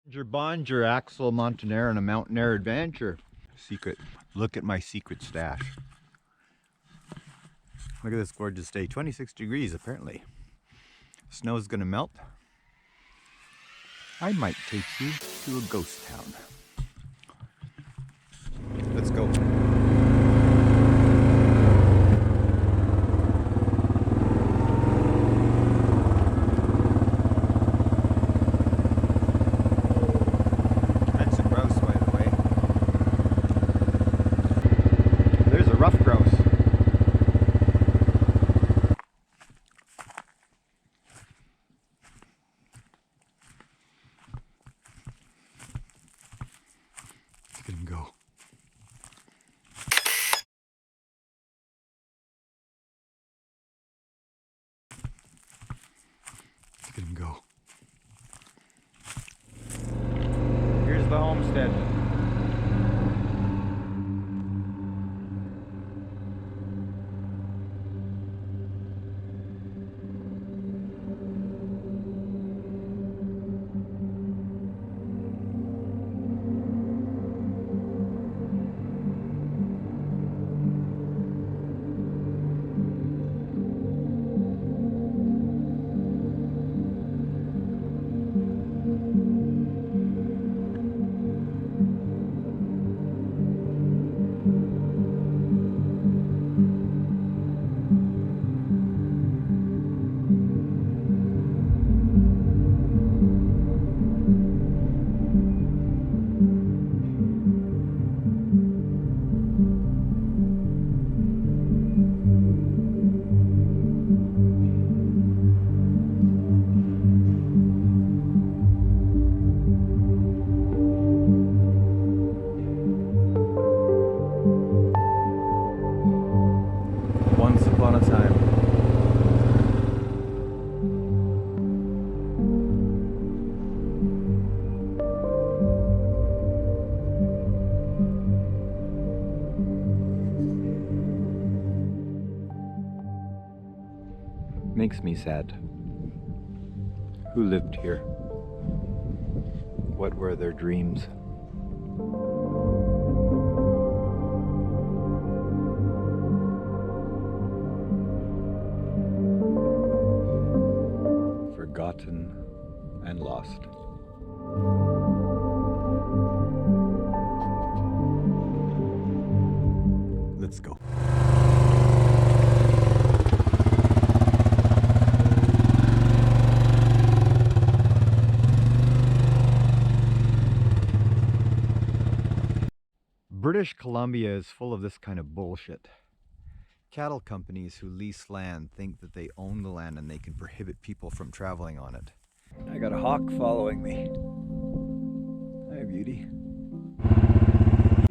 Your Axel, Montaner, and a Montaner adventure. Secret. Look at my secret stash. Look at this gorgeous day. 26 degrees apparently. Snow's gonna melt. I might take you to a ghost town. Let's go. That's a grouse, by the way. There's a rough grouse. Look at him go. Look at him go. Here's the homestead. Once upon a time. Makes me sad. Who lived here? What were their dreams? Forgotten and lost. Let's go. British Columbia is full of this kind of bullshit. Cattle companies who lease land think that they own the land and they can prohibit people from traveling on it. I got a hawk following me. Hi, beauty.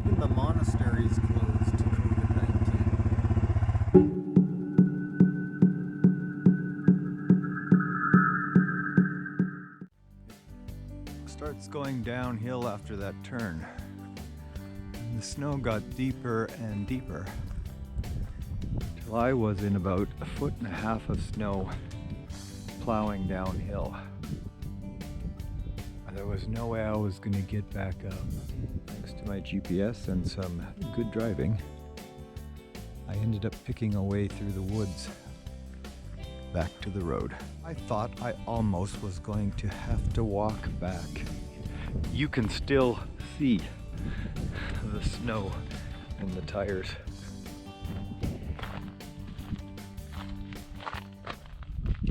Even the monastery is closed to COVID-19. Starts going downhill after that turn. The snow got deeper and deeper. Till I was in about 1.5 feet of snow plowing downhill. There was no way I was going to get back up. Thanks to my GPS and some good driving, I ended up picking a way through the woods back to the road. I thought I almost was going to have to walk back. You can still see the snow and the tires.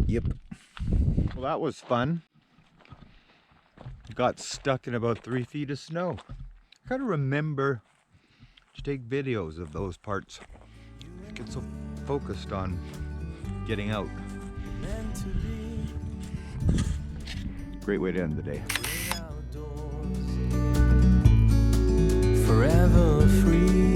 Yep. Well, that was fun. Got stuck in about 3 feet of snow. Gotta remember to take videos of those parts. Get so focused on getting out. Great way to end the day. Forever free.